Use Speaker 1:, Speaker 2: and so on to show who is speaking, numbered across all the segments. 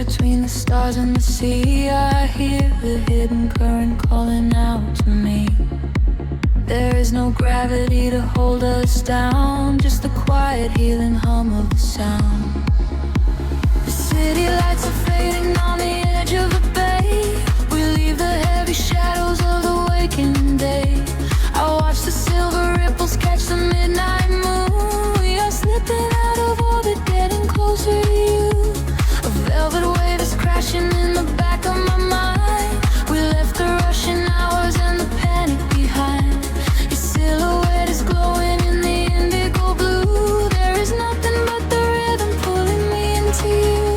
Speaker 1: between the stars and the sea. I hear the hidden current calling out to me. There is no gravity to hold us down, just the quiet healing hum of the sound. The city lights are fading on the edge of the bay. We leave the heavy shadows of the waking day. I watch the silver ripples catch the midnight moon. We are slipping out of orbit, getting closer to you. A velvet wave is crashing in the back of my mind. We left the rushing hours and the panic behind. Your silhouette is glowing in the indigo blue. There is nothing but the rhythm pulling me into you.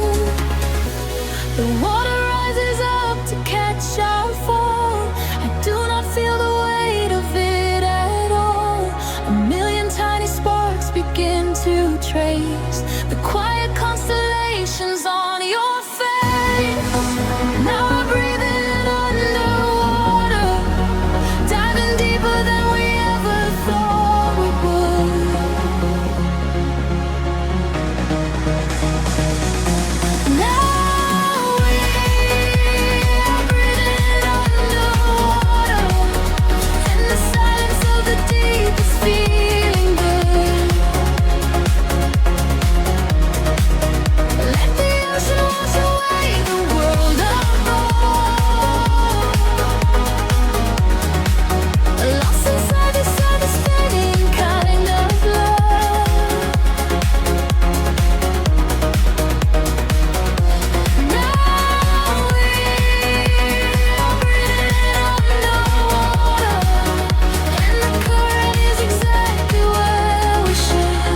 Speaker 1: The water rises up to catch our fall. I do not feel the weight of it at all. A million tiny sparks begin to trace the quiet constellations on your face. Now we're breathing underwater, diving deeper than we ever thought we would. Now we are breathing underwater, in the silence of the deep is feeling good. Let the ocean wash away the world apart. Lost inside this devastating kind of love. Now we are breathing underwater, and the current is exactly where we should.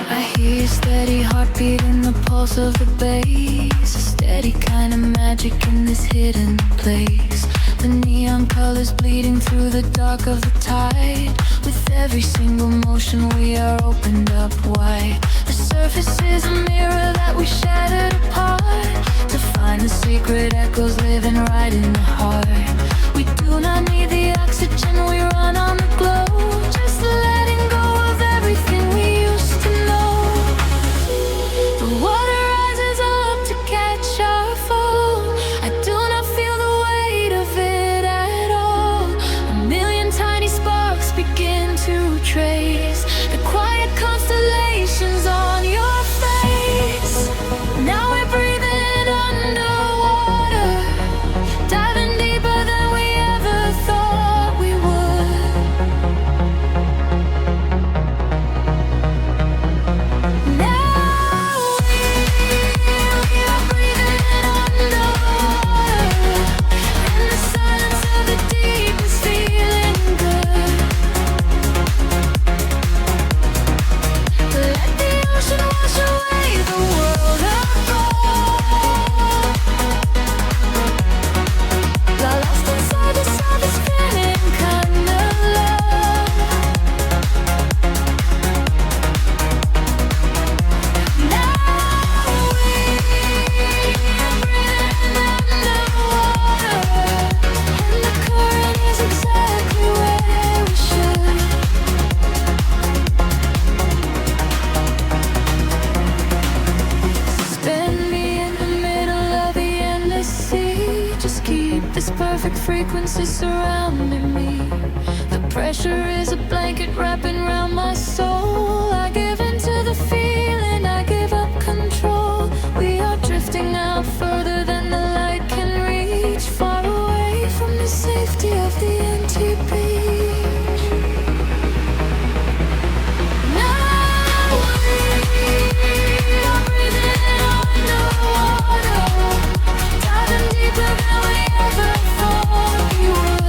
Speaker 1: I hear your steady heartbeat in the pulse of the bass. A steady kind of magic in this hidden place. The neon colors bleeding through the dark of the tide. With every single motion we are opened up wide. The surface is a mirror that we shattered apart, to find the secret echoes living right in the heart. We do not need the oxygen, we run on the glow. Just letting go of everything we used to know. The water rises up to catch our fall. I do not feel the weight of it at all. A million tiny sparks begin to trace the quiet constellations on your face. Now we're breathing underwater, diving deeper than we ever thought we would. Now we are breathing underwater, in the silence of the deep is feeling good. Let the ocean wash away the world apart. Lost inside this spinning kind of love. Now we are breathing underwater, and the current is exactly where we should. Suspend me in the middle of the endless sea. Just keep this perfect frequency surrounding me. The pressure is a blanket wrapping around my soul. I give into the feeling, I give up control. We are drifting out further than the light can reach, far away from the safety of the empty beach. Now we are breathing underwater, diving deeper than we ever thought we would.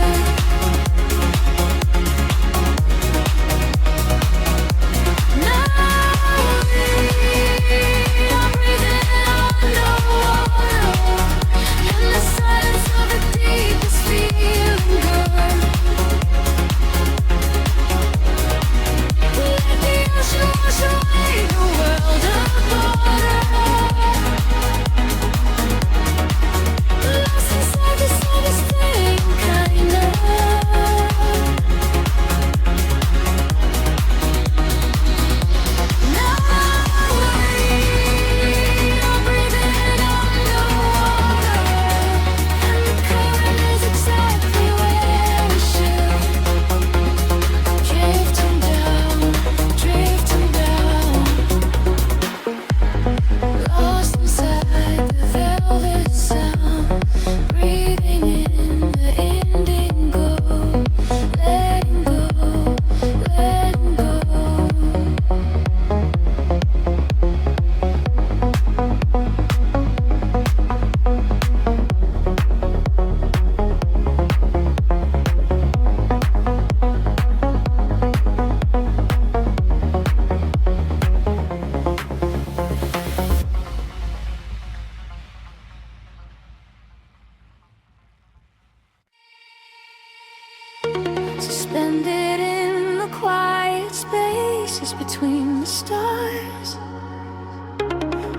Speaker 1: quiet spaces between the stars.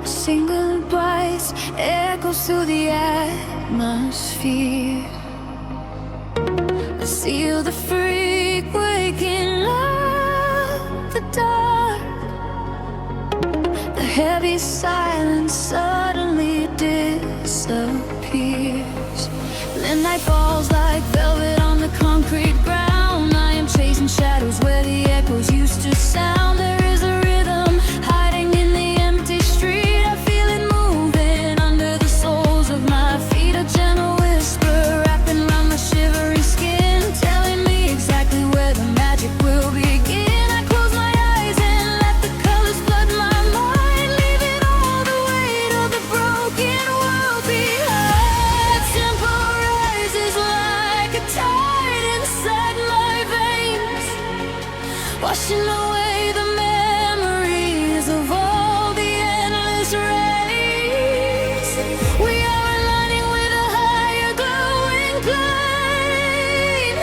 Speaker 1: A single voice echoes through the atmosphere. I seal the freak waking up the dark. The heavy silence suddenly disappears. The night falls like velvet on the concrete ground. I am chasing shadows where the echoes used to sound. There is a rhythm hiding in the empty street. I feel it moving under the soles of my feet. A gentle whisper wrapping around my shivering skin, telling me exactly where the magic will begin. I close my eyes and let the colors flood my mind, leaving all the weight of the broken world behind. The tempo rises like a tide inside my veins, washing away the memories of all the endless rays. We are aligning with a higher glowing plane.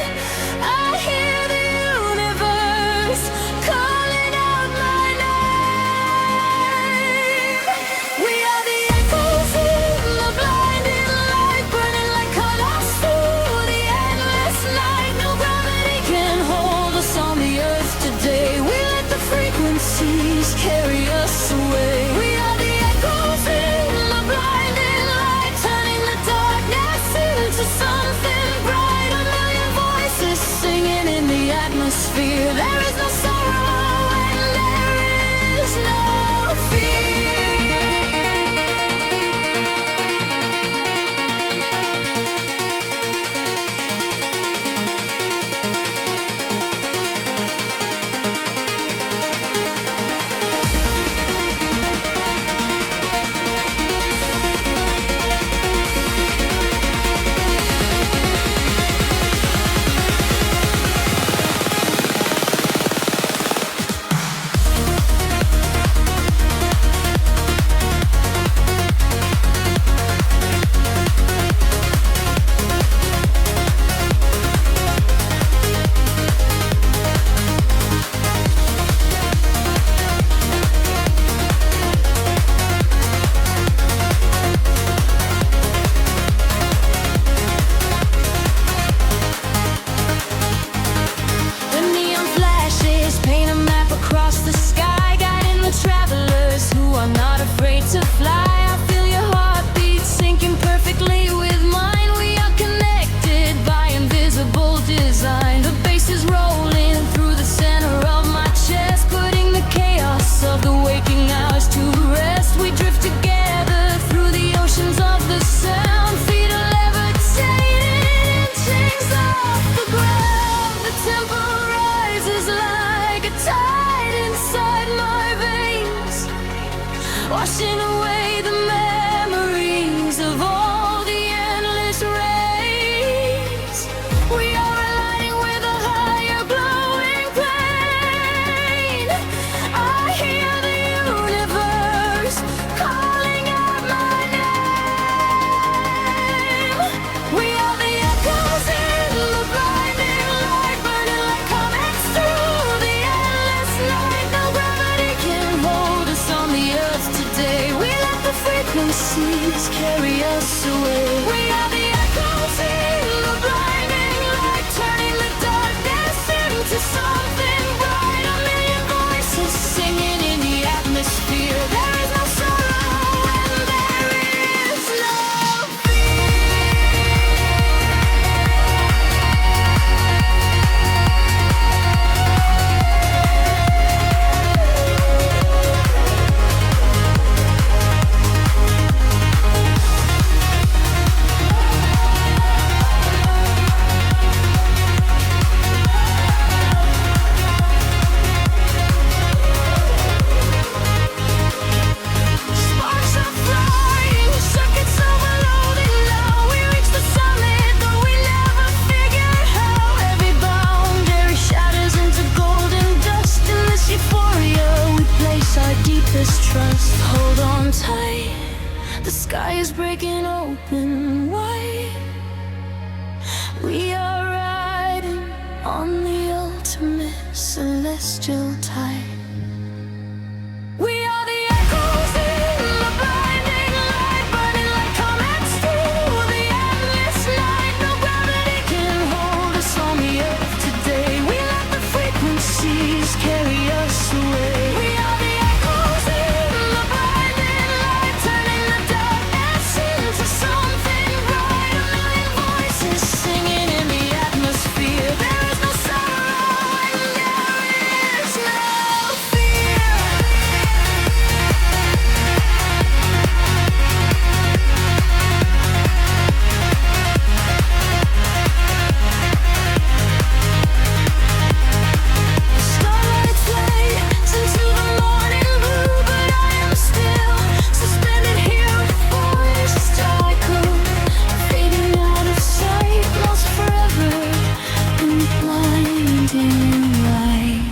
Speaker 1: I hear the universe calling out my name. We are the echoes in the blinding light, burning like colors through the endless night. No gravity can hold us on the earth today. We let the frequencies carry us away. We are the echoes in the blinding light, turning the darkness into something bright. A million voices singing in the atmosphere. There is no sorrow and there is no fear. The neon flashes paint a map across the sky, guiding the travelers who are not afraid to fly. I feel your heartbeat syncing perfectly with mine. We are connected by invisible design. The bass is rolling through the center of my chest, putting the chaos of the waking hours to rest. We drift together through the oceans of the sound, feet are levitating, chains off the ground. The tempo rises like a tide inside my veins, washing away the memories of all the endless rays. We are aligning with a higher glowing plane. I hear the universe calling out my name. We are the echoes in the blinding light, burning like comets through the endless night. No gravity can hold us on the earth today. We let the frequencies carry us away. We are the echoes in the blinding light, turning the darkness into something bright. A million voices singing in the atmosphere. There is no sorrow and there is no open wide. We are riding on the ultimate celestial tide. We are the echoes in the blinding light, burning like comets through the endless night. No gravity can hold us on the earth today. We let the frequencies carry us away. We are the echoes in the blinding light, turning the darkness into something bright. A million voices singing in the atmosphere. There is no sorrow and there is no fear. Starlight fades into the morning blue, but I am still suspended here with voices tycoon, fading out of sight, lost forever in the blinding light.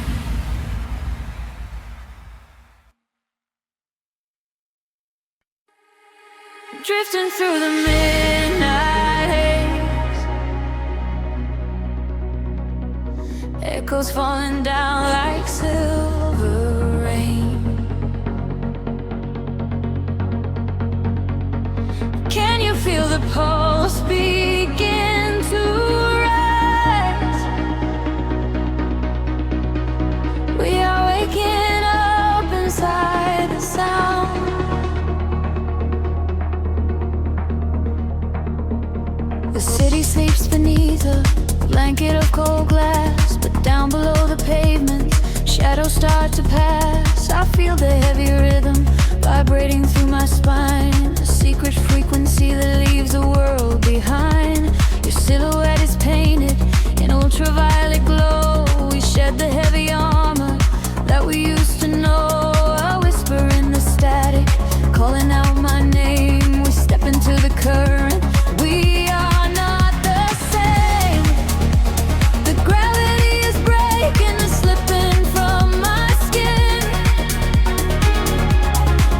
Speaker 1: Drifting through the midnight haze, echoes falling down like silver rain. Can you feel the pulse begin to rise? We are waking up inside the sound. The city sleeps beneath a blanket of cold glass, but down below the pavement, shadows start to pass. I feel the heavy rhythm vibrating through my spine, a secret frequency that leaves the world behind. Your silhouette is painted in ultraviolet glow. We shed the heavy armor that we used to know. I whisper in the static, calling out my name. We step into the current. We are not the same. The gravity is breaking and slipping from my skin.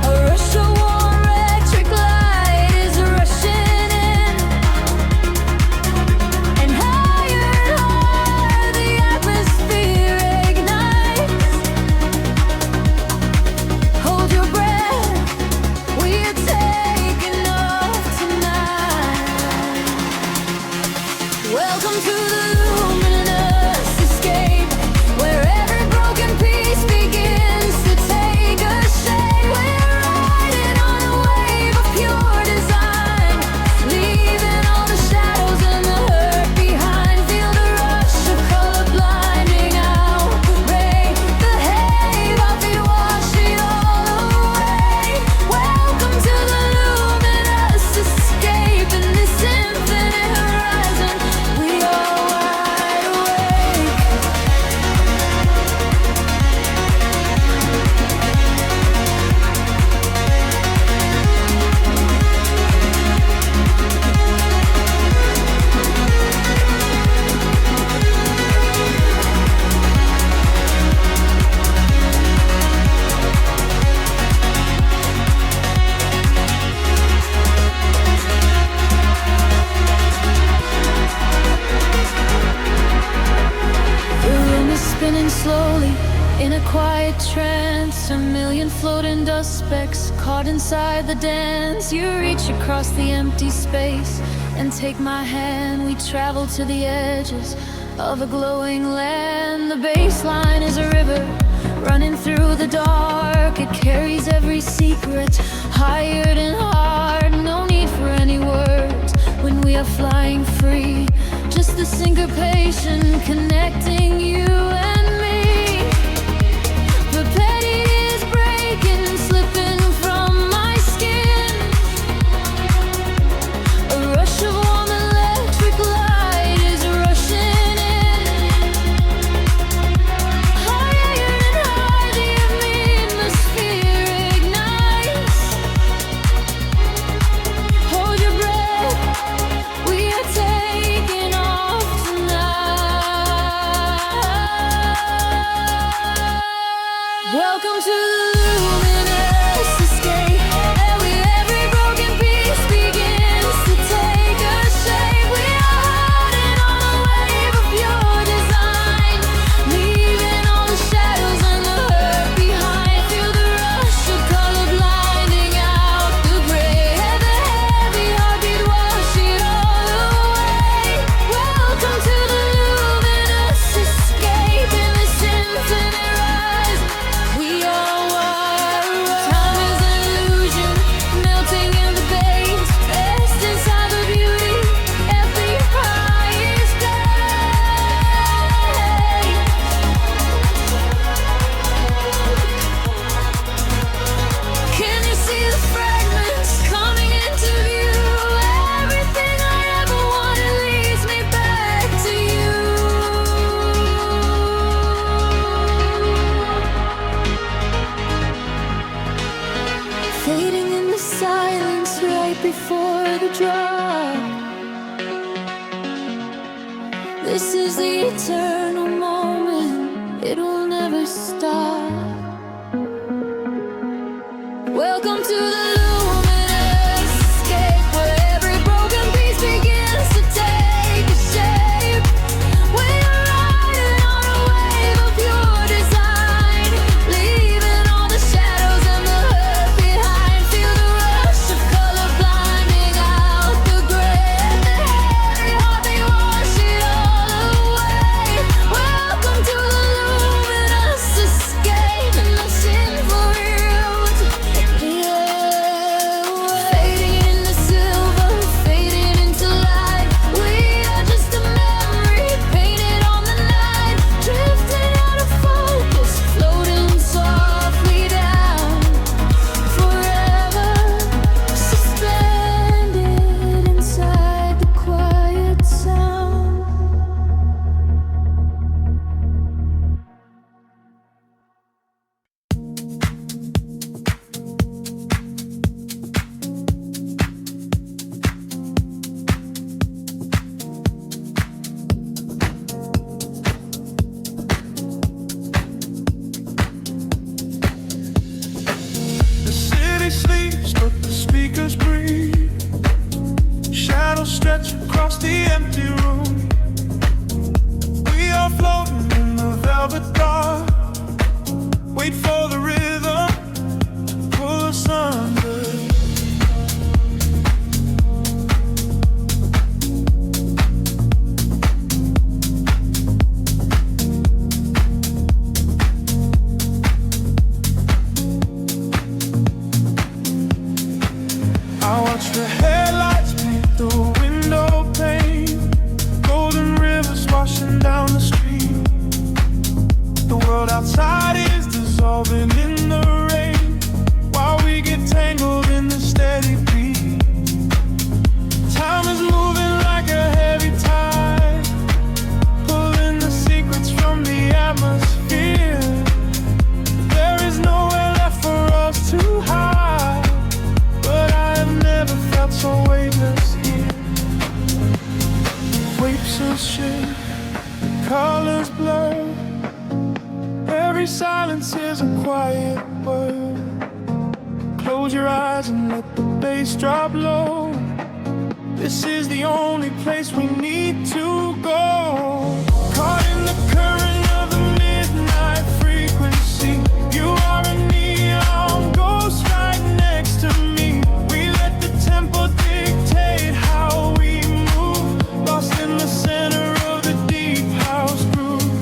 Speaker 1: A rush of warm electric light is rushing in, and higher the atmosphere ignites. Hold your breath, we are taking off tonight. Welcome to the luminous escape, where every broken piece begins to take a shape. We're riding on a wave of pure design, leaving all the shadows and the hurt behind. Feel the rush of color blinding out, rain, the haze, I'll be washing all away. Welcome to the luminous escape, in this infinite horizon, we are wide awake. The room is spinning slowly in a quiet trance. A million floating dust specks caught inside the dance. You reach across the empty space and take my hand. We travel to the edges of a glowing land. The baseline is a river running through the dark. It carries every secret, hired and hard. No need for any words when we are flying free. Just the syncopation connecting you and me. The petty is breaking and slipping from my skin. A rush of warm electric light is rushing in. Higher and higher the atmosphere ignites. Hold your breath, we are taking off tonight.
Speaker 2: outside is dissolving in the rain, while we get tangled in the steady beat. Time is moving like a heavy tide, pulling the secrets from the atmosphere. There is nowhere left for us to hide, but I have never felt so weightless here. Waves will shake, colors blur, every silence is a quiet word. Close your eyes and let the bass drop low. This is the only place we need to go. Caught in the current of the midnight frequency, you are a neon ghost right next to me. We let the tempo dictate how we move, lost in the center of the deep house groove.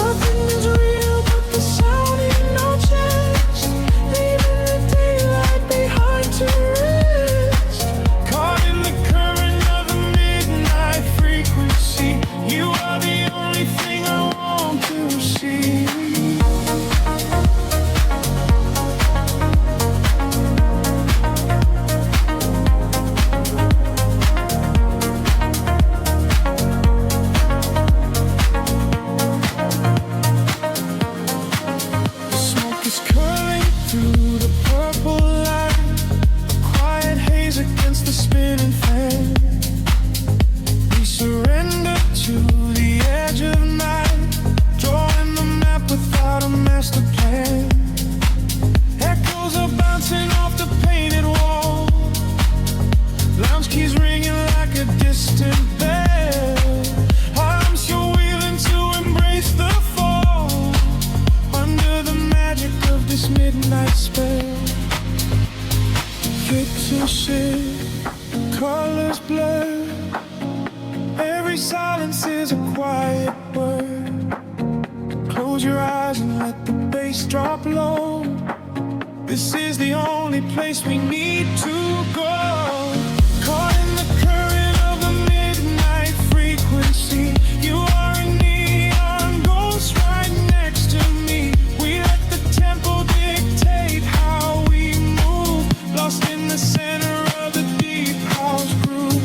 Speaker 2: Nothing is real but the sound in our chest, leaving the daylight behind to rest. Caught in the current of the midnight frequency, you are the only thing I want to see. The smoke is curling through the purple light, a quiet haze against the spinning fan. We surrender to the edge of night, drawing the map without a master plan. Echoes are bouncing off the painted wall, lounge keys ringing like a distant bell. Arms you're wheeling to embrace the fall, under the magic of this midnight spell. Pixels shift, colors blur, every silence is a quiet word. Close your eyes and let the bass drop low. This is the only place we need to go. Caught in the current of the midnight frequency, you are a neon ghost right next to me. We let the tempo dictate how we move, lost in the center of the deep house groove.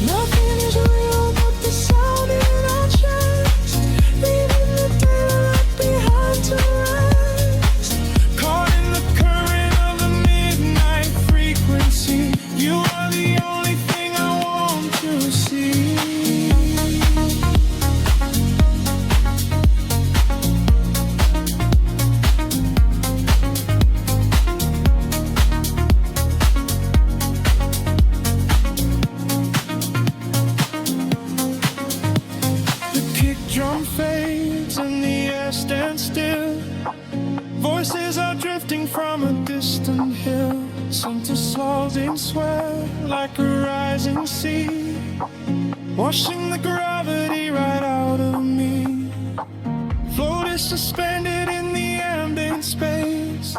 Speaker 2: Nothing is real but the sound in our chest, leaving the daylight behind to rest. Caught in the current of the midnight frequency, you are the only thing I want to see. The kick drum fades and the air stands still. Voices are drifting from a distant hill. Synthesizing swell like a rising sea, washing the gravity right out of me. Floated suspended in the ambient space,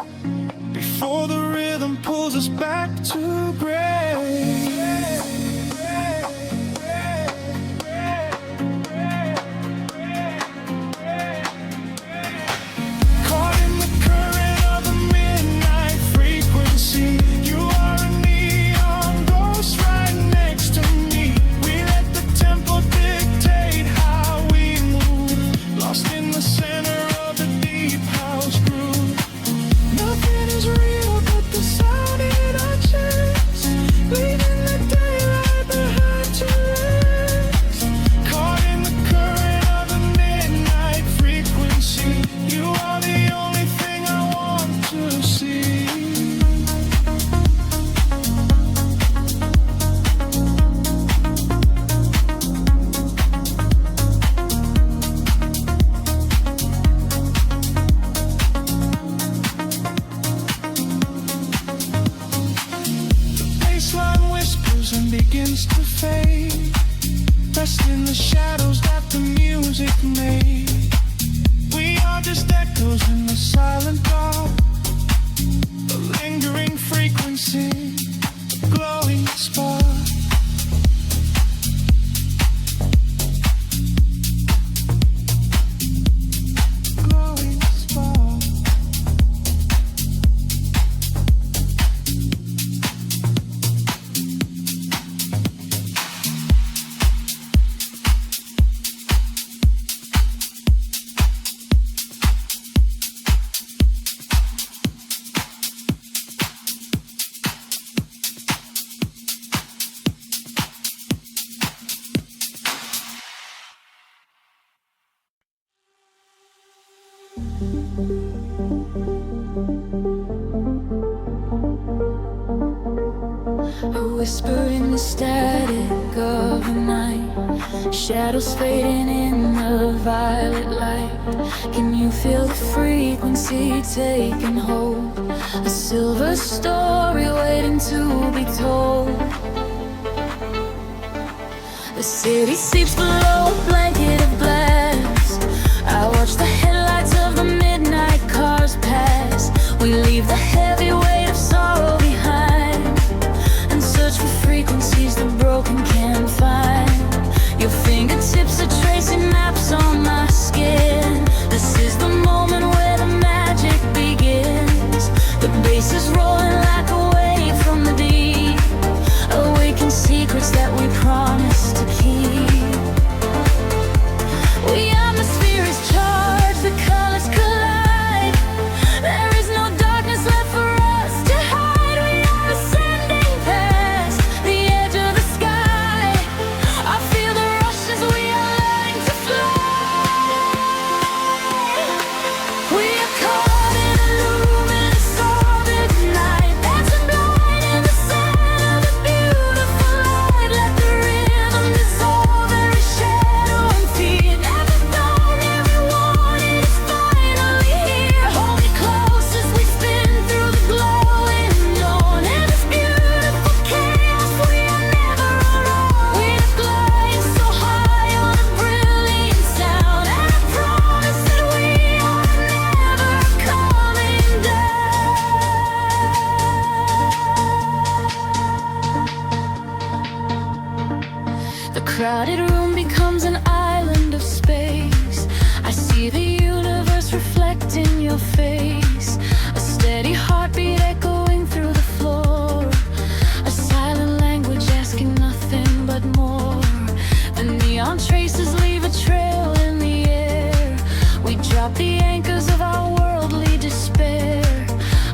Speaker 2: before the rhythm pulls us back to grace. Caught in the current of the midnight frequency, you are a neon ghost right next to me. We let the tempo dictate how we move, lost in the center of the
Speaker 1: A whisper in the static of the night, shadows fading in the violet light. Can you feel the frequency taking hold? A silver story waiting to be told. The city sleeps below a blanket of glass. I watch the headlights of the midnight cars pass. We leave the heavy weight of sorrow behind and search for frequencies the broken can't find. Your fingertips are tracing maps on my skin. This is the moment where the magic begins. The bass is rolling like a wave from the deep, awaken secrets that we promised to keep. The atmosphere is charged, the colors collide. There is no darkness left for us to hide. We are ascending past the edge of the sky. I feel the rush as we are learning to fly. We are caught in a luminous orbit tonight, dancing blind in the center of a beautiful light. Let the rhythm dissolve every shadow and fear. Never thought, never wanted, it's finally here. Hold me close as we spin through the glowing dawn. In this beautiful chaos, we are never alone. We are gliding so high on a brilliant sound, and I promise that we are never coming down. The crowded room becomes an island of space. I see the universe reflecting your face. A steady heartbeat echoing through the floor. A silent language asking nothing but more. The neon traces leave a trail in the air. We drop the anchors of our worldly despair.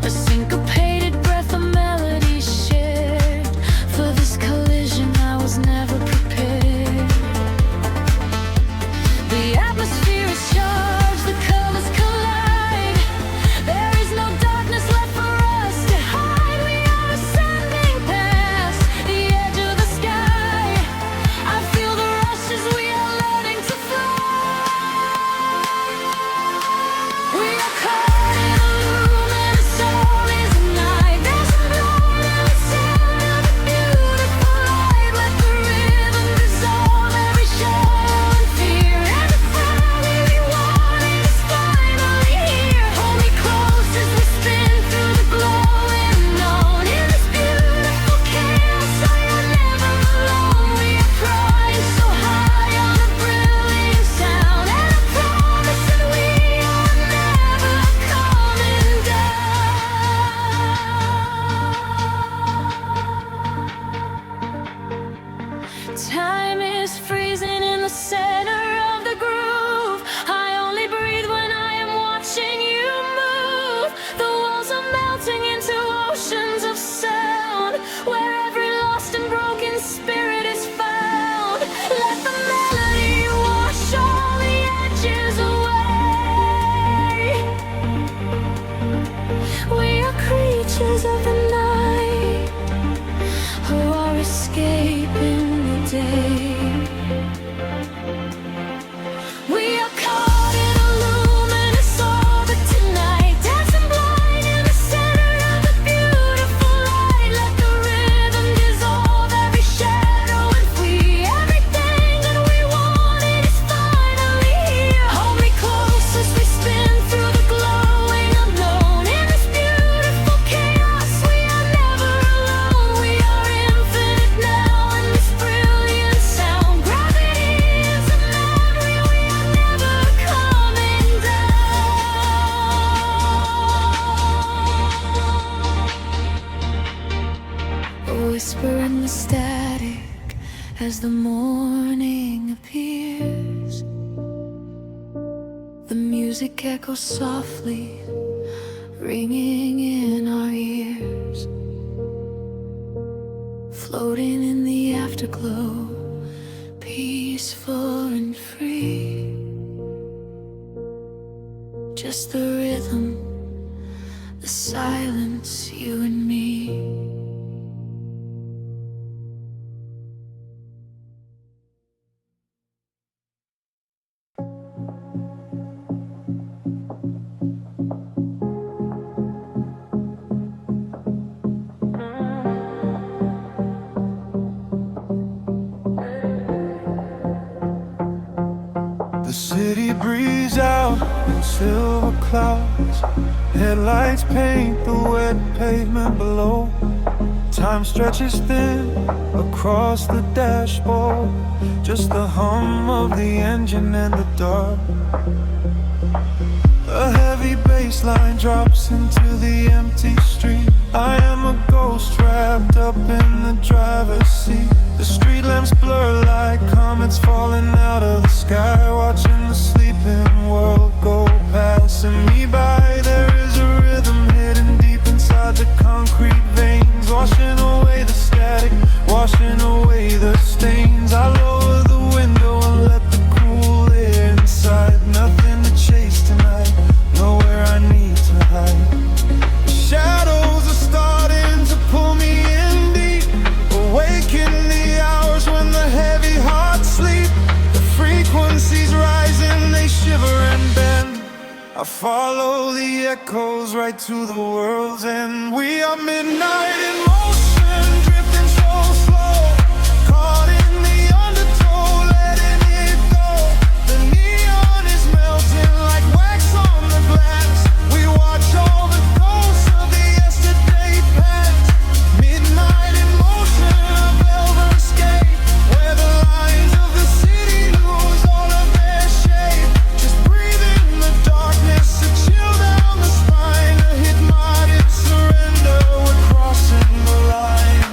Speaker 1: A syncopated breath of melody shared. For this collision I was never prepared. The atmosphere is charged, the colors collide. There is no darkness left for us to hide. We are ascending past the edge of the sky. I feel the rush as we are learning to fly. We are caught in a luminous orbit tonight, dancing blind in the center of a beautiful light. Let the rhythm dissolve every shadow and fear. And the Friday we wanted is finally here. Hold me close as we spin through the glowing dawn. In this beautiful chaos, I am never alone. We are flying so high on a brilliant sound, and I promise that we are never coming down. Time is freezing in the center of the groove. I only breathe when I am watching you move. The walls are melting into oceans of sound, where every lost and broken spirit is found. Let the melody wash all the edges away. We are creatures of the night who are escaping the day. We are caught in a luminous orbit tonight, dancing blind in the center of a beautiful light. Let the rhythm dissolve every shadow and free. Everything that we wanted is finally here. Hold me close as we spin through the glowing unknown. In this beautiful chaos, we are never alone. We are infinite now in this brilliant sound. Gravity is a memory, we are never coming down. A whisper in the static as the morning appears. The music echoes softly, ringing in our ears. Floating in the afterglow, peaceful and free. just the rhythm, the silence, you and me.
Speaker 2: The city breathes out in silver clouds. Headlights paint the wet pavement below. Time stretches thin across the dashboard. Just the hum of the engine and the dark. A heavy bass line drops into the empty street. I am a ghost wrapped up in the driver's seat. The street lamps blur like comets falling out of the sky. Watching the sleeping world go passing me by. There is a rhythm hidden deep inside the concrete veins, washing away the static, washing away the stains. I lower the window and let the cool air inside. Nothing to chase tonight, nowhere I need to hide. The shadows are starting to pull me in deep, awaken the hours when the heavy hearts sleep. The frequencies rising, they shiver and bend. I follow the echoes right to the world's end. We are midnight in motion, drifting so slow, caught in the undertow, letting it go. The neon is melting like wax on the glass. We watch all the ghosts of the yesterday past. Midnight in motion, a velvet escape, where the lines of the city lose all of their shape. Just breathe in the darkness, a chill down the spine, a hypnotic surrender. We're crossing the line.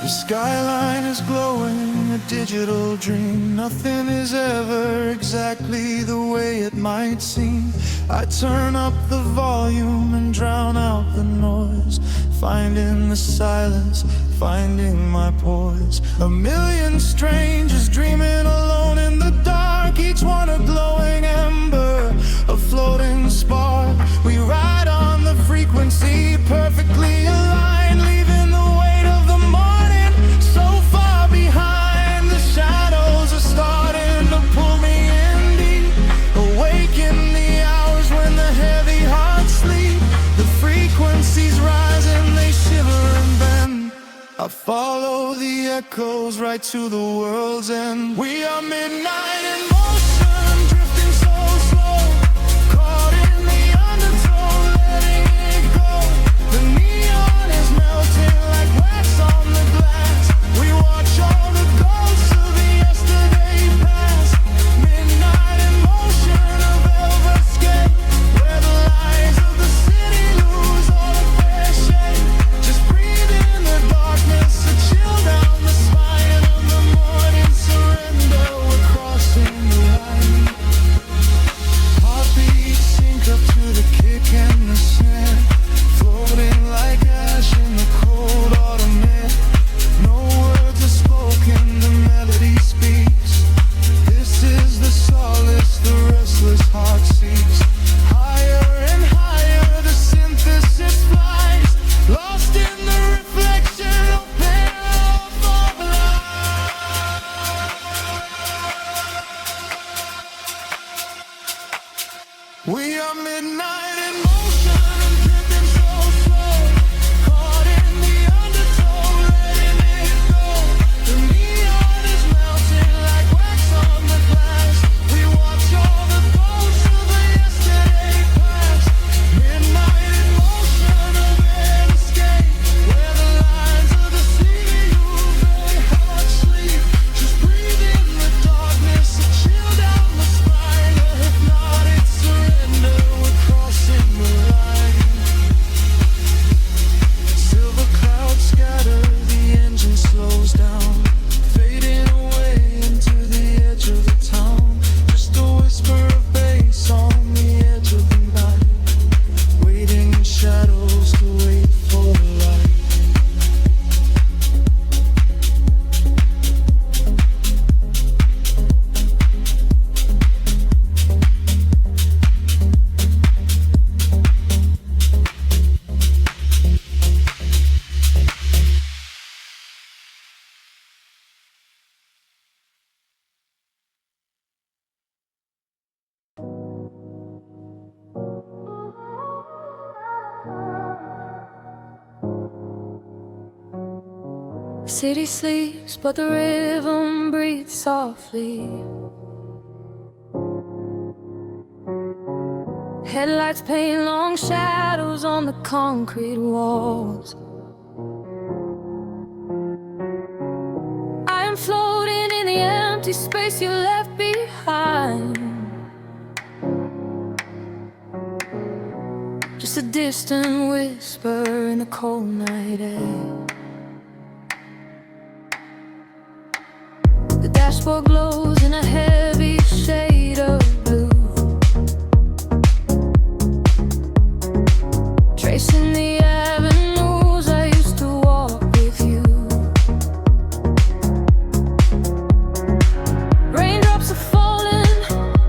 Speaker 2: The skyline is glowing, a digital dream. Nothing is ever exactly the way it might seem. I turn up the volume and drown out the noise, finding the silence, finding my poise. A million strangers dreaming alone in the dark, each one a glowing ember, a floating spark. We ride on the frequency, perfectly aligned, leaving the weight of the morning so far behind. The shadows are starting to pull me in deep, awaken the hours when the heavy hearts sleep. The frequencies rise and they shiver and bend. I follow the echoes right to the world's end. We are midnight in motion, drifting so slow, caught in the undertow, letting it go. The neon is melting like wax on the glass. We watch all the ghosts of the yesterday past. Midnight in motion, a velvet escape, where the lies of the city lose all of their shape. Just breathe in the darkness, a chill down the spine of the morning surrender. We're crossing the line. Heartbeats sync up to the kick and the snare, floating like ash in the cold autumn air. No words are spoken, the melody speaks. This is the solace the restless heart seeks. Higher and higher the synthesis flies, lost in the reflection of pair of light. We are midnight in motion, drifting so slow, caught in the undertow, letting it go. The neon is melting like wax on the glass. We watch all the ghosts of the yesterday past. Midnight in motion, a red escape, where the lines of the city lose their heart sleep. Just breathe in the darkness, a chill down the spine, a hypnotic surrender. We're crossing
Speaker 1: City sleeps, but the rhythm breathes softly. Headlights paint long shadows on the concrete walls. I am floating in the empty space you left behind. Just a distant whisper in the cold night air. The dashboard glows in a heavy shade of blue, tracing the avenues I used to walk with you. Raindrops are falling,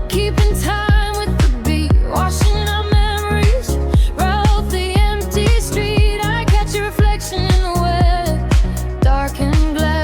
Speaker 1: keeping time with the beat, washing our memories right off the empty street. I catch your reflection in the wet, darkened glass.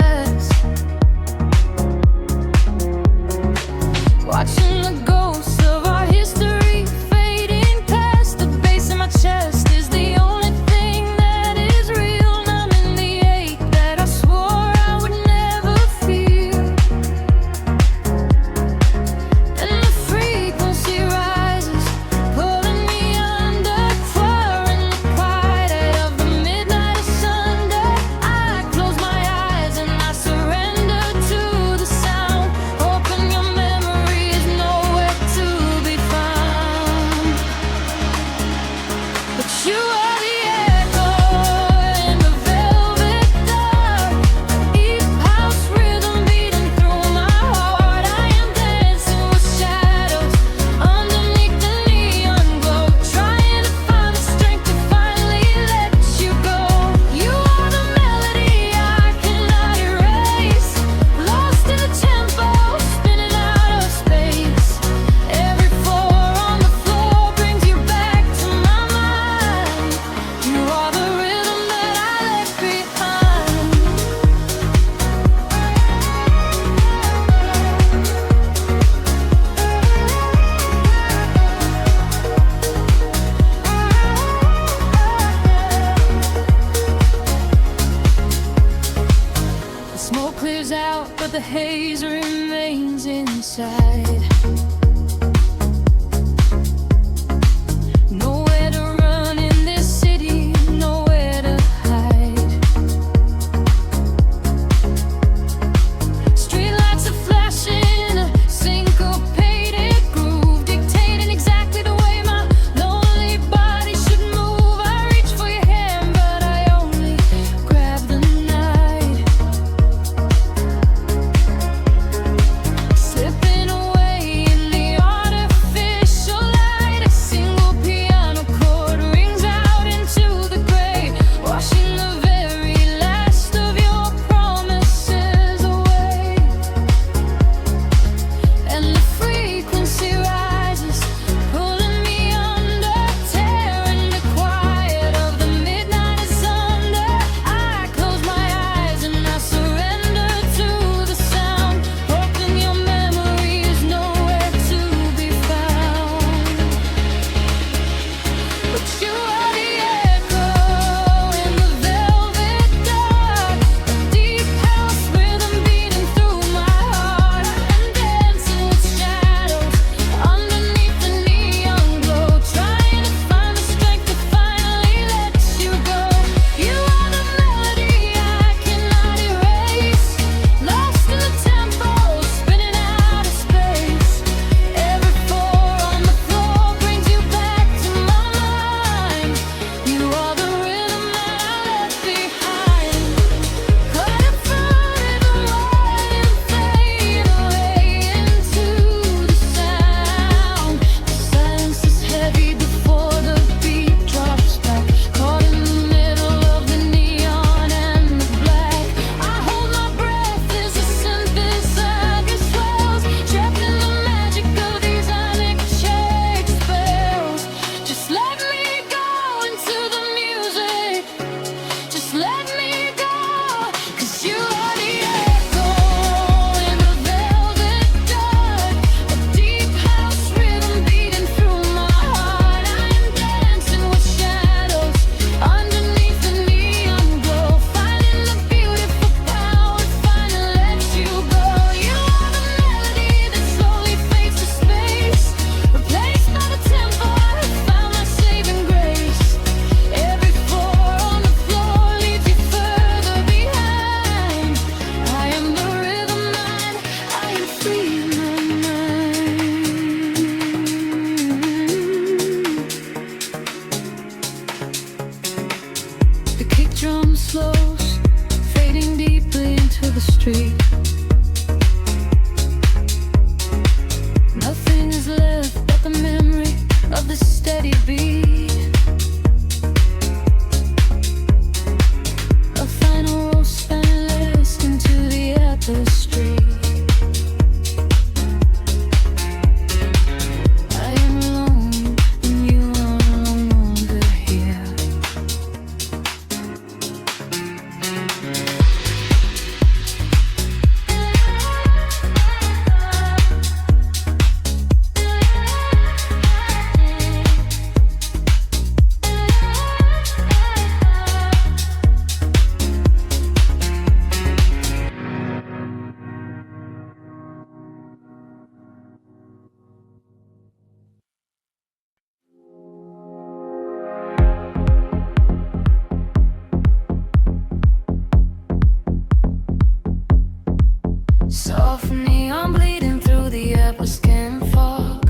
Speaker 1: skin fog.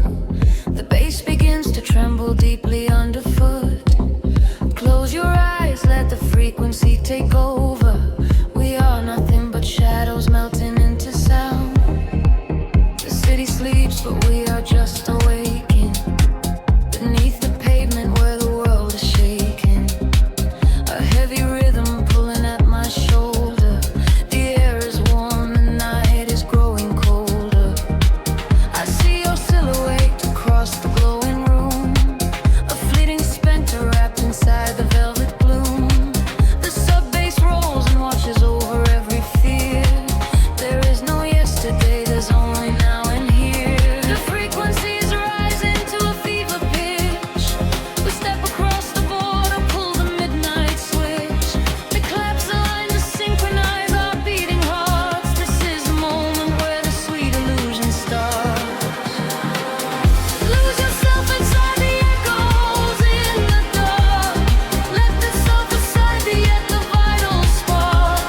Speaker 1: The bass begins to tremble deeply underfoot. Close your eyes, let the frequency take over. We are nothing but shadows melting into sound. The city sleeps, but we are just awaking. Beneath the pavement where the world is shaking. A heavy rhythm pulling at my shoulder. The air is warm, the night is growing colder. I see your silhouette across the glowing room. A fleeting specter wrapped inside the velvet gloom. The sub-bass rolls and washes over every fear. There is no yesterday, there's only now and here. The frequencies rise into a fever pitch. We step across the border, pull the midnight switch. We collapse the line to synchronize our beating hearts. This is the moment where the sweet illusion starts. Lose yourself inside the echoes in the dark. Let the self aside the yet the vital spark.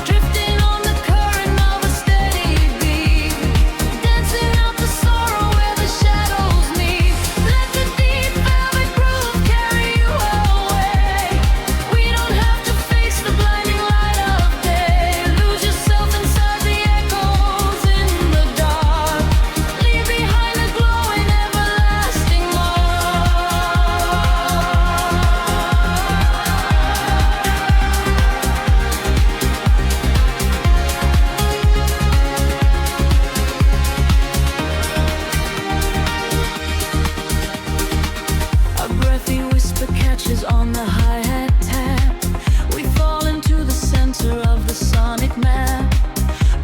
Speaker 1: Drifting on the current of a steady beat. Dancing out the sorrow where the shadows meet. Let the deep velvet groove carry you away. We don't have to face the blinding light of day. Lose yourself inside the echoes in the dark. Leave behind the glowing everlasting A breathy whisper catches on the hi-hat tap. We fall into the center of the sonic map.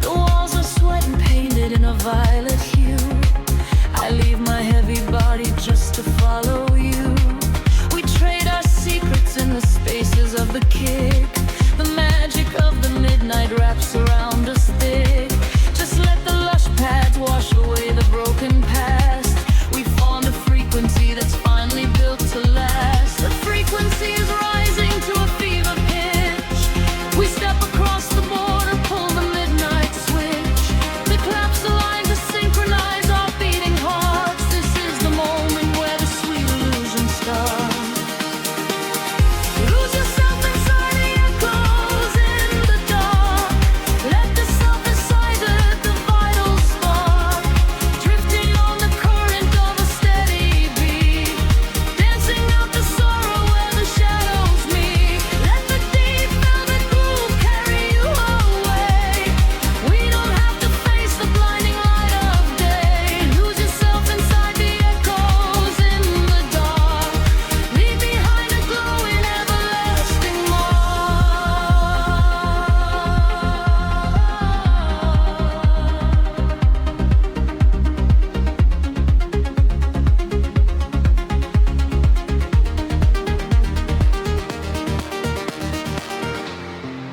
Speaker 1: The walls are sweat and painted in a violet hue. I leave my heavy body just to follow you. We trade our secrets in the spaces of the kick. The magic of the midnight wraps around us thick. Just let the lush pads wash away the broken past. We found a frequency that's finally built to last. The frequency is rising to a fever pitch. We step across the border, pull the midnight switch. We collapse the line to synchronize our beating hearts. This is the moment where the sweet illusion starts. Lose yourself inside the echoes in the dark. Let the self aside the vital spark. Drifting on the current of a steady beat. Dancing out the sorrow where the shadows meet. Let the deep velvet groove carry you away. We don't have to face the blinding light of day. Lose yourself inside the echoes in the dark. Leave behind a glowing everlasting mark.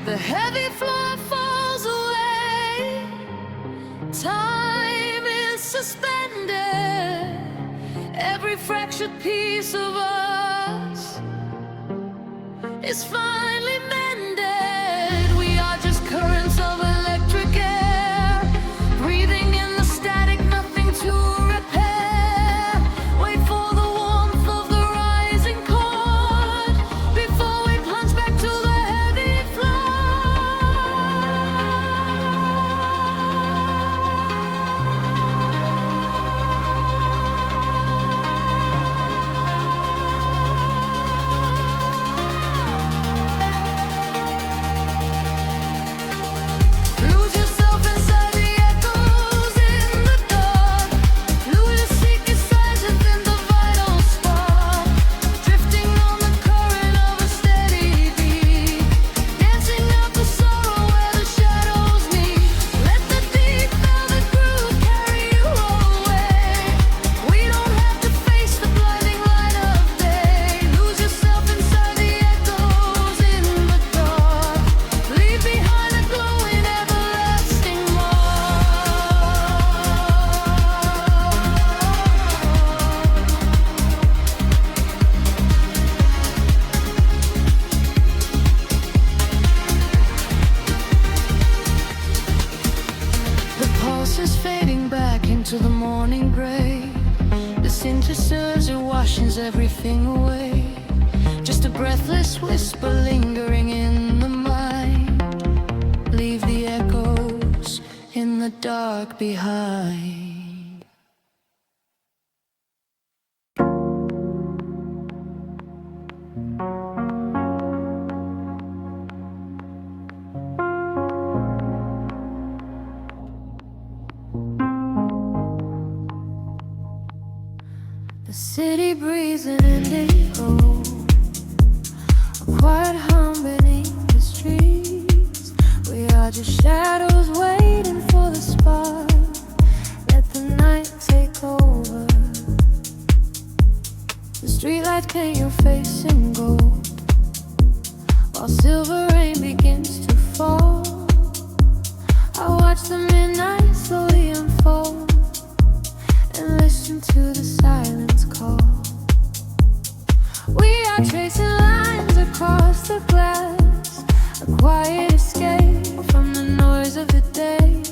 Speaker 1: The heavy floor falls away. Time is suspended. Every fractured piece of us is finally mended. We are just currents of electric air, breathing in the static, nothing to repair. Wait for the warmth of the rising chord before we plunge back to the heavy floor. pray. The synthesizer washes everything away. Just a breathless whisper lingering in the mind. Leave the echoes in the dark behind. The city breathes an indigo, a quiet hum beneath the streets. We are just shadows waiting for the spark. Let the night take over. The streetlights paint your face in gold, while silver rain begins to fall. I watch the midnight slowly unfold and listen to the silence call. We are tracing lines across the glass, a quiet escape from the noise of the day.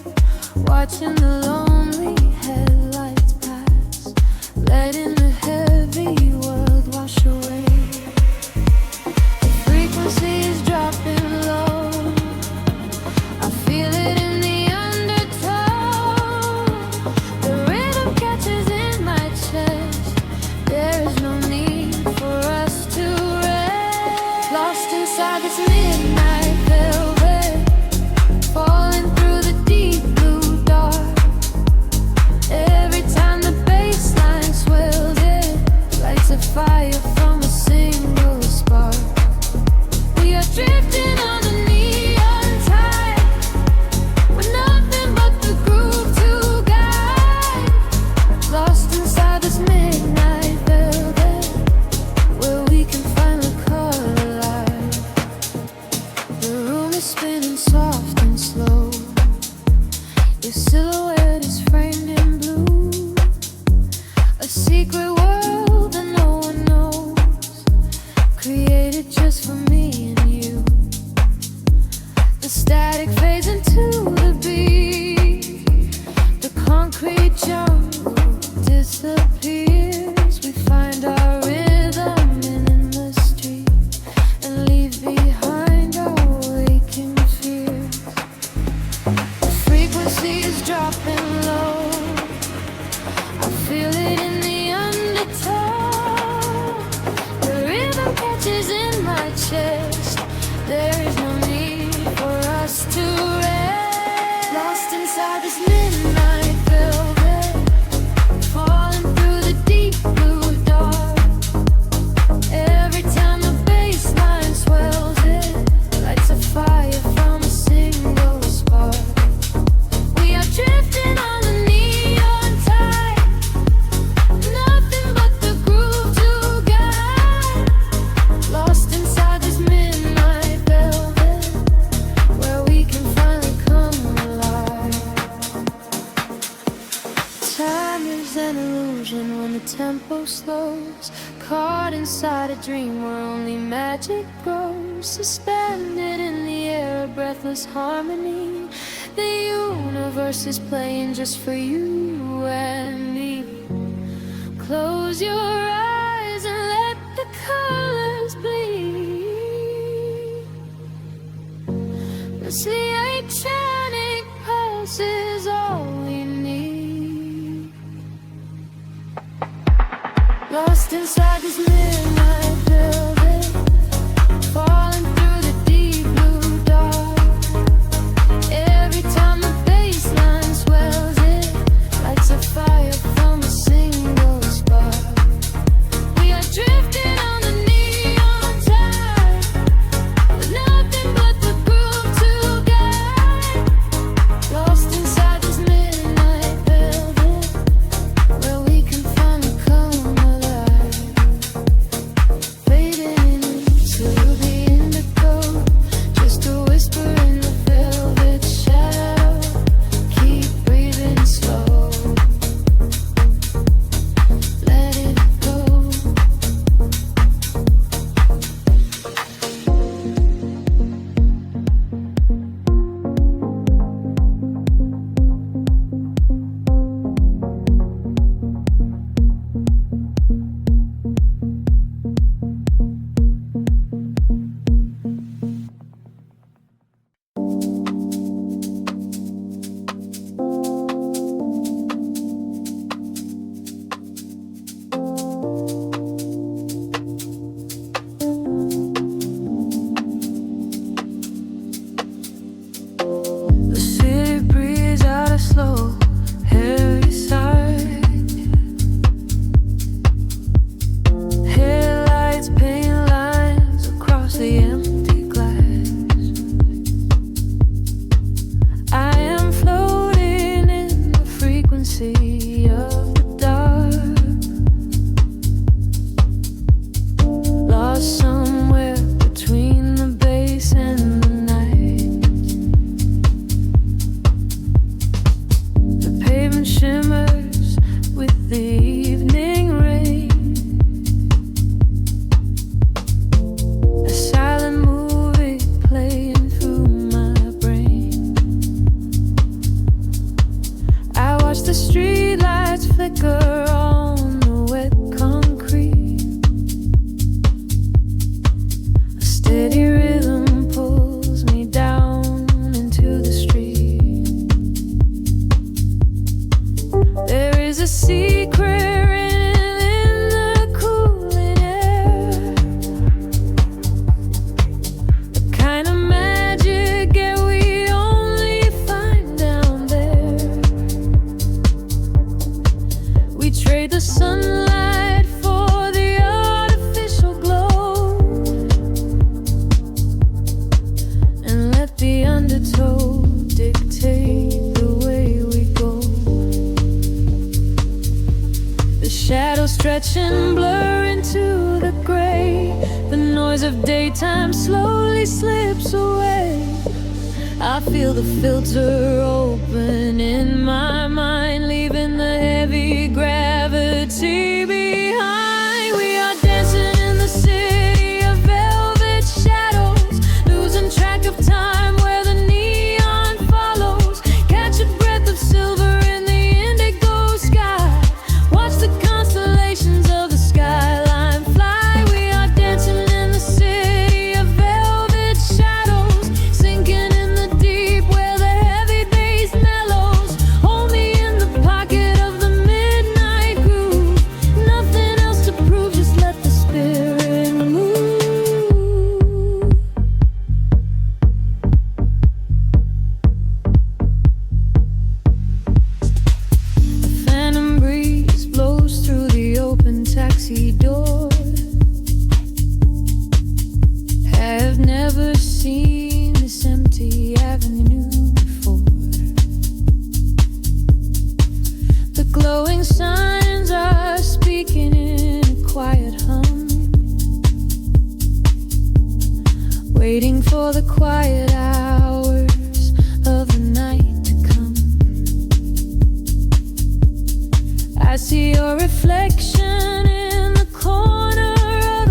Speaker 1: Watching the lonely headlights pass, letting the heavy world wash away. The frequency is dropping low, I feel it in the undertow. The rhythm catches in my chest. There is no need for us to rest. Lost inside this midnight velvet, falling through the deep blue dark. Every time the bass line swells, it lights a fire from a single spark. We are drifting on the neon tide, with nothing but the groove to guide. Lost inside this midnight velvet, where we can finally come alive. The room is spinning soft and slow, your silhouette is framed in blue. A secret world that no one knows, created just for me and you. The static fades into the beat, the concrete jungle disappears. We find our rhythm in the street and leave behind our waking fears. The frequency is dropping low, I feel it in the undertow. The rhythm catches in my chest. There is no need for us to rest. Lost inside this midnight velvet, falling through the deep blue dark. Every time the bass line swells, it lights a fire from a single spark. We are drifting on the neon tide, nothing but the groove to guide. Lost inside this midnight velvet, where we can finally come alive. Time is an illusion when the tempo slows, caught inside a dream where only magic grows. Suspended in the air, a breathless harmony. The universe is playing just for you and me. Close your eyes and let the colors bleed. This electronic pulse is all we need. Lost inside this midnight velvet, falling through the deep blue dark. Every time the bass line swells, it lights a fire from a single spark. We are drifting on the neon tide, with nothing but the groove to guide. Lost inside this midnight velvet, where we can finally come alive. the evening rain. A silent movie playing through my brain. I watch the streetlights flicker on the wet concrete. A steady rhythm pulls me down into the street. There is a secret written in the cooling air, the kind of magic that we only find down there. We trade the sunlight for the artificial glow, and let the undertow dictate the way we go. The shadows stretch and blur into the gray. The noise of daytime slowly slips away. I feel the filter open in my mind, leaving the heavy gravity behind. We are dancing in the city of velvet shadows, losing track of time where the neon follows. Catch a breath of silver in the indigo sky. Watch the constellations of the skyline fly. We are dancing in the city of velvet shadows, sinking in the deep where the heavy bass mellows. Hold me in the pocket of the midnight groove. Nothing else to prove, just let the spirit move. A phantom breeze blows through the open taxi door. Have never seen this empty avenue before. The glowing signs are speaking in a quiet hum, waiting for the quiet hours of the night to come. I see your reflection in the corner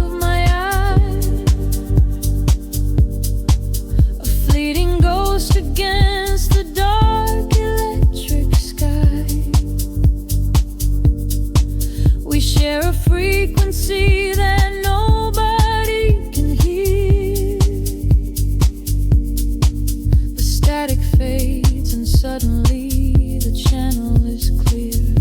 Speaker 1: of my eye, a fleeting ghost against the dark electric sky. We share a frequency that nobody can hear. The static fades and suddenly the channel is clear.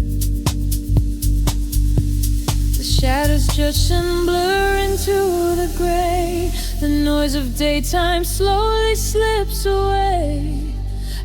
Speaker 1: The shadows judge and blur into the gray. The noise of daytime slowly slips away.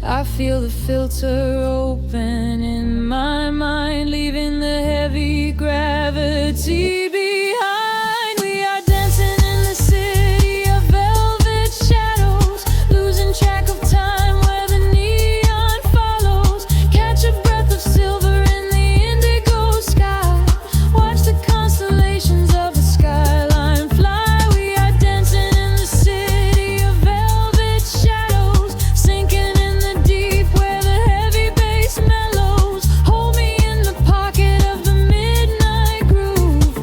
Speaker 1: I feel the filter open in my mind, leaving the heavy gravity behind. We are dancing in the city of velvet shadows, losing track of time where the neon follows. Catch a breath of silver in the indigo sky. Watch the constellations of the skyline fly. We are dancing in the city of velvet shadows, sinking in the deep where the heavy bass mellows. Hold me in the pocket of the midnight groove.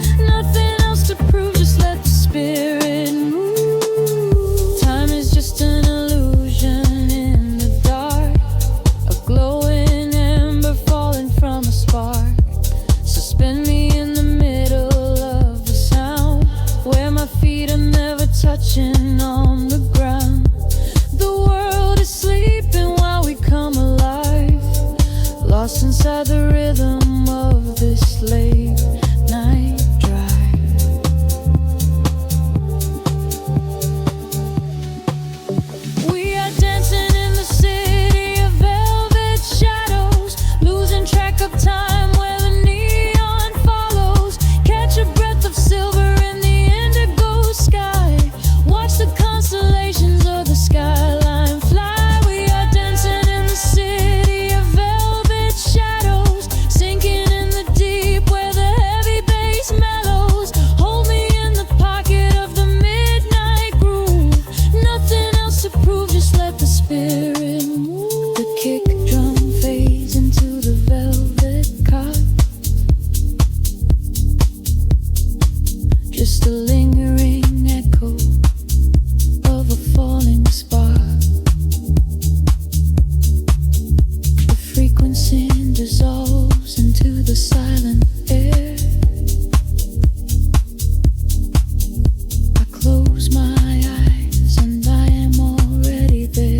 Speaker 1: the silent air. I close my eyes and I am already there.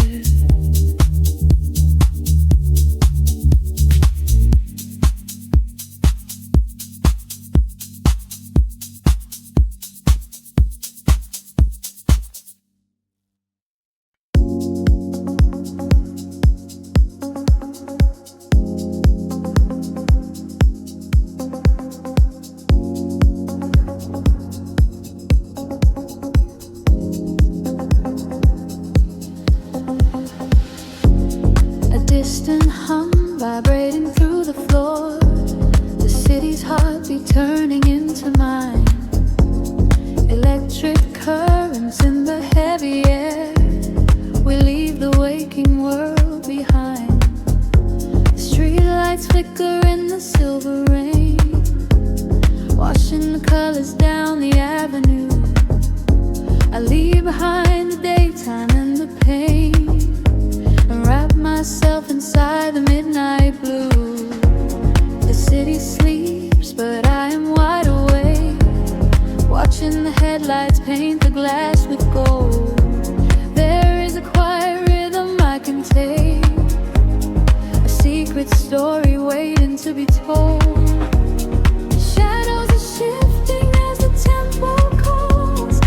Speaker 1: Distant hum vibrating through the floor. The city's heartbeat turning into mine. Electric currents in the heavy air. We leave the waking world behind. The street lights flicker in the silver rain, washing the colors down the avenue. I leave behind the daytime and the pain, and wrap myself inside the midnight blue. The city sleeps, but I am wide awake, watching the headlights paint the glass with gold. There is a quiet rhythm I can take, a secret story waiting to be told. Shadows are shifting as the tempo calls,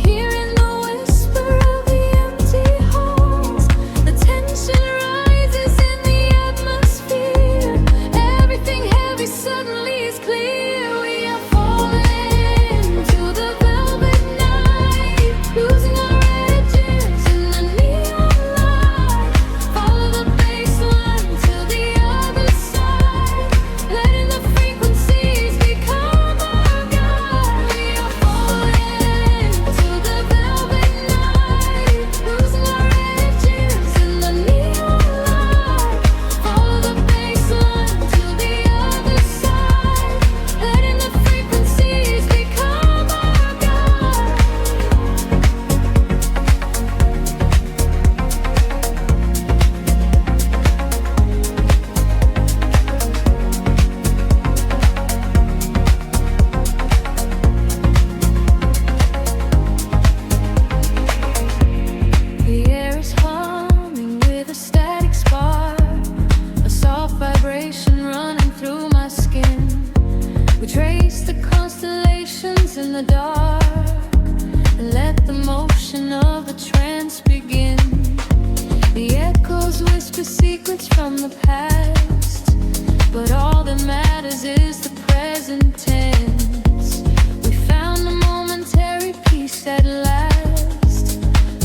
Speaker 1: hearing the whisper of the empty halls. The tension rises in the atmosphere. Everything heavy suddenly is clear. We are falling into the velvet night, losing our edges in the neon light. Follow the bass line to the other side, letting the frequencies become our guide. We are falling into the velvet night, losing our edges in the neon light. Follow the bass line to the other side, letting the frequencies become our guide. The air is humming with a static spark, a soft vibration running through my skin. We trace the constellations in the dark and let the motion of the trance begin. The echoes whisper secrets from the past, but all that matters is the present tense. We found a momentary peace at last,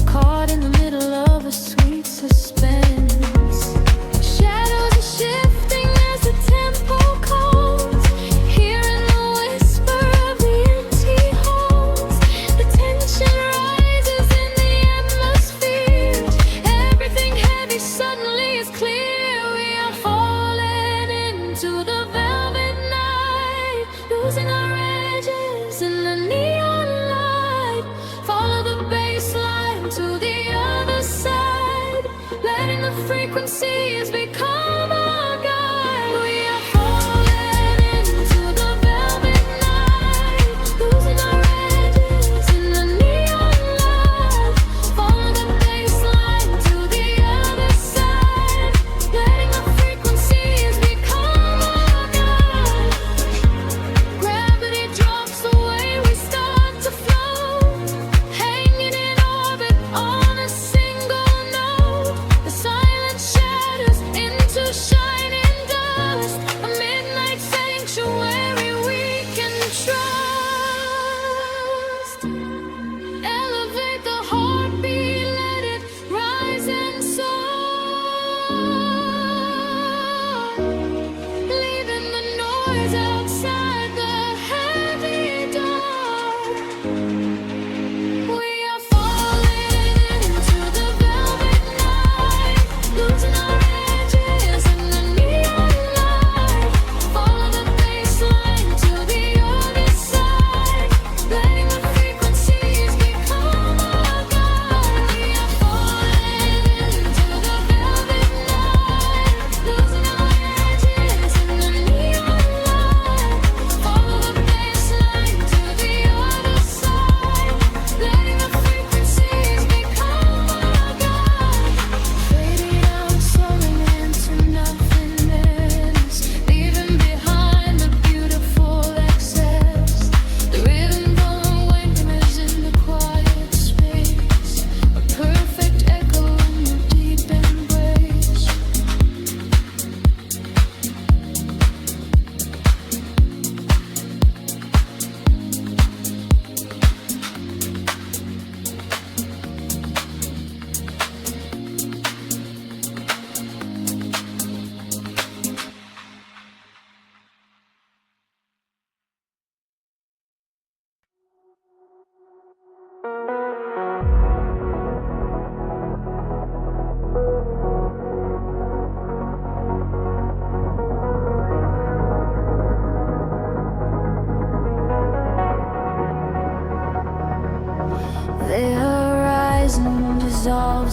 Speaker 1: caught in the middle of a sweet suspense. Shadows are shifting as the tempo calls, hearing the whisper of the empty halls. The tension rises in the atmosphere. Everything heavy suddenly is clear. We are falling into the velvet night,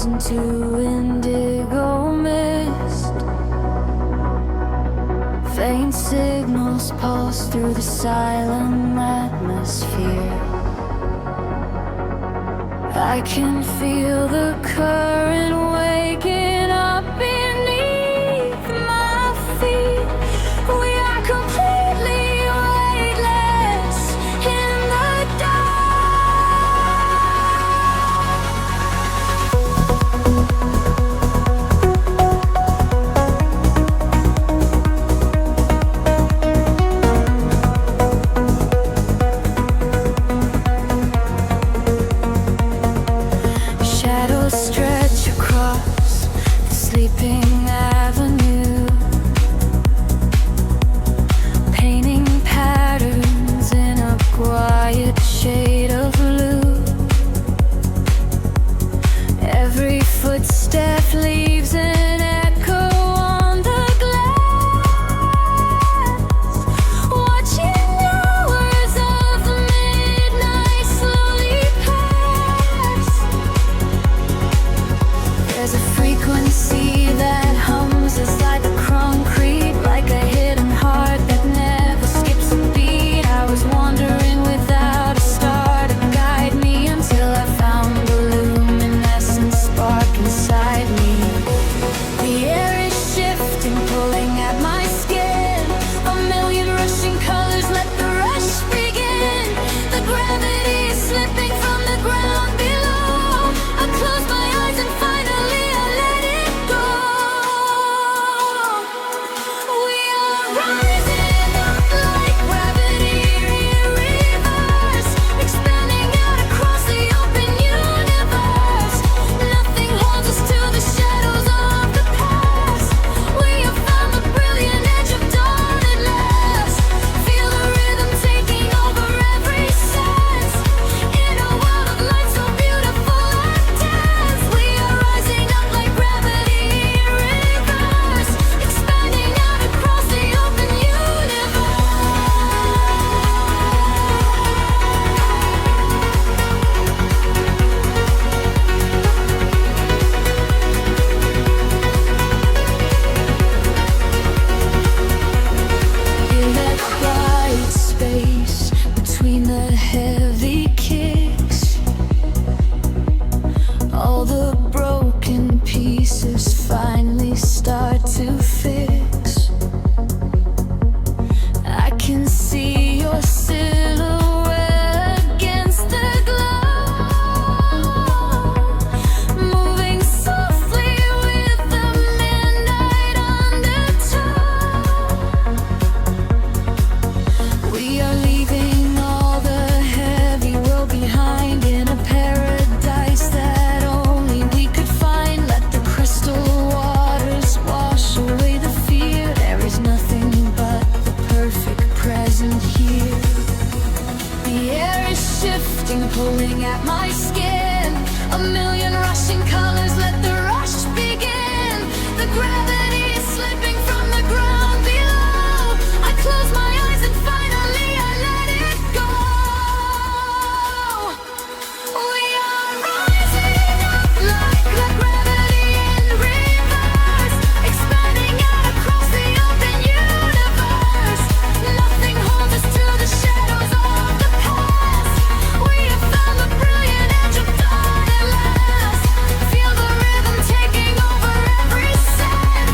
Speaker 1: dissolves into indigo mist. Faint signals pulse through the silent atmosphere. I can feel the current waking up beneath my feet. We are completely weightless in the stretch across the sleeping avenue, painting patterns in a quiet shade of blue. Every footstep leaves an echo on the glass, watching hours of the midnight slowly pass. There's a frequency that hums inside the concrete, like a hidden heart that never skips a beat. I was wandering without a star to guide me until I found the luminescent spark inside me. The air is shifting, pulling at my skin. A million rushing colors, let the rush begin. The gravity is slipping from the ground below. I close my eyes and finally I let it go. We are rising up like gravity in reverse, expanding out across the open universe. Nothing holds us to the shadows of the past. We have found the brilliant edge of dawn at last. Feel the rhythm taking over every sense. In a world of light so beautiful and dense, we are rising up like gravity in reverse, expanding out across the open universe. In that quiet space between the heavy kicks, all the broken pieces finally start to fix. I can see your silhouette against the glow, moving softly with the midnight undertow. We are leaving all the heavy world behind in a paradise that only we could find. Let the crystal waters wash away the fear. There is nothing but the perfect present here. The air is shifting, pulling at my skin. A million rushing colors, let the rush begin. The gravity is slipping from the ground below. I close my eyes and finally I let it go. We are rising up like the gravity in reverse, expanding out across the open universe. Nothing holds us to the shadows of the past. We have found the brilliant edge of dawn at last. Feel the rhythm taking over every sense.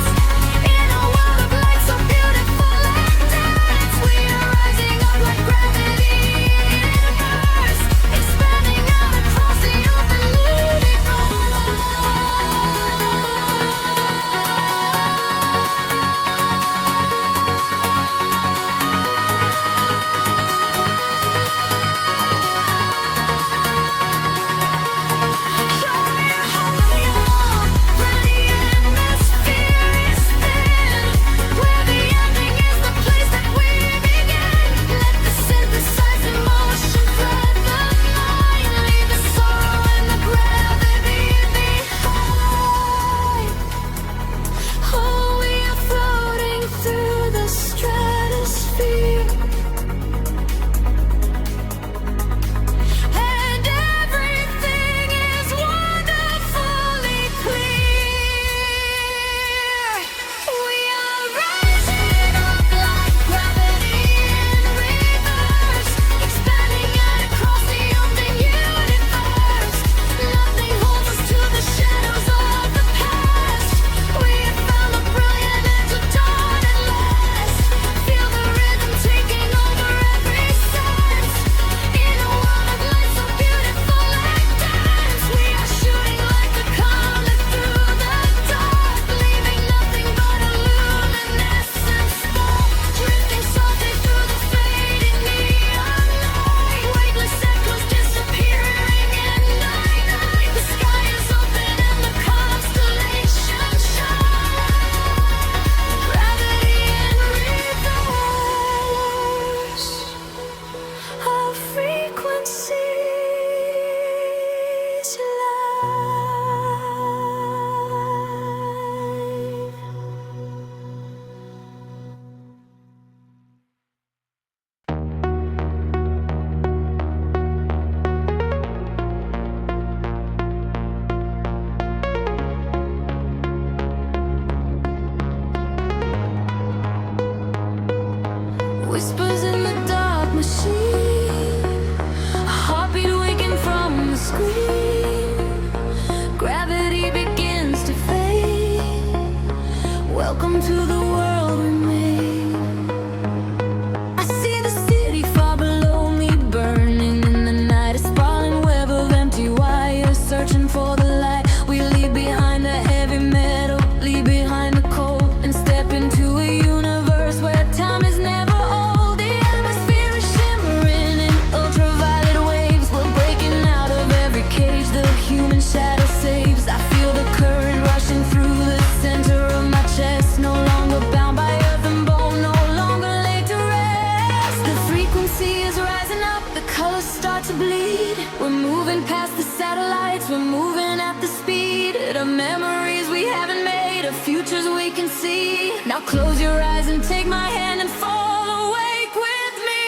Speaker 1: frequency is rising up, the colors start to bleed. We're moving past the satellites, we're moving at the speed of memories we haven't made, of futures we can see. Now close your eyes and take my hand and fall awake with me.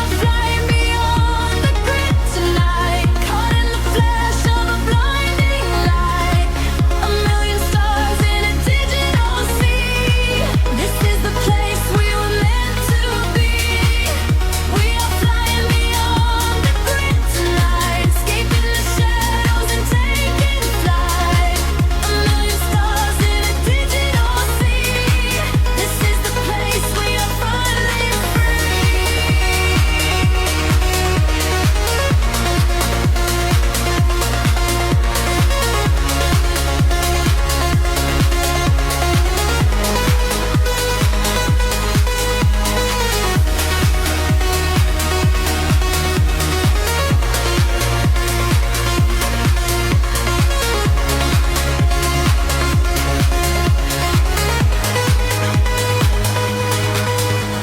Speaker 1: I'm flying beyond the grid tonight, caught in the flash of a blinding light. A million stars in a digital sea. This is the place we were meant to be. We are flying beyond the grid tonight, escaping the shadows and taking flight. A million stars in a digital sea. This is the place we are finally free.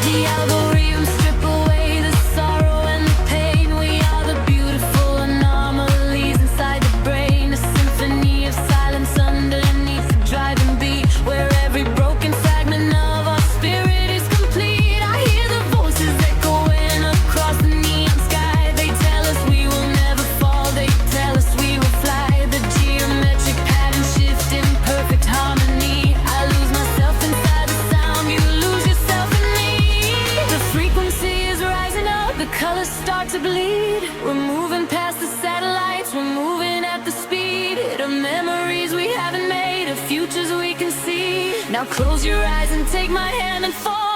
Speaker 1: The algorithms strip away the sorrow and the pain. We are the beautiful anomalies inside the brain. A symphony of silence underneath the driving beat, where every broken fragment of our spirit is complete. I hear the voices echoing across the neon sky. They tell us we will never fall, they tell us we will fly. The geometric pattern shift in perfect harmony. I lose myself inside the sound, you lose yourself in me. The frequency is rising up, the colors start to bleed. We're moving past the satellites, we're moving at the speed of memories we haven't made, of futures we can see. Now close your eyes and take my hand and fall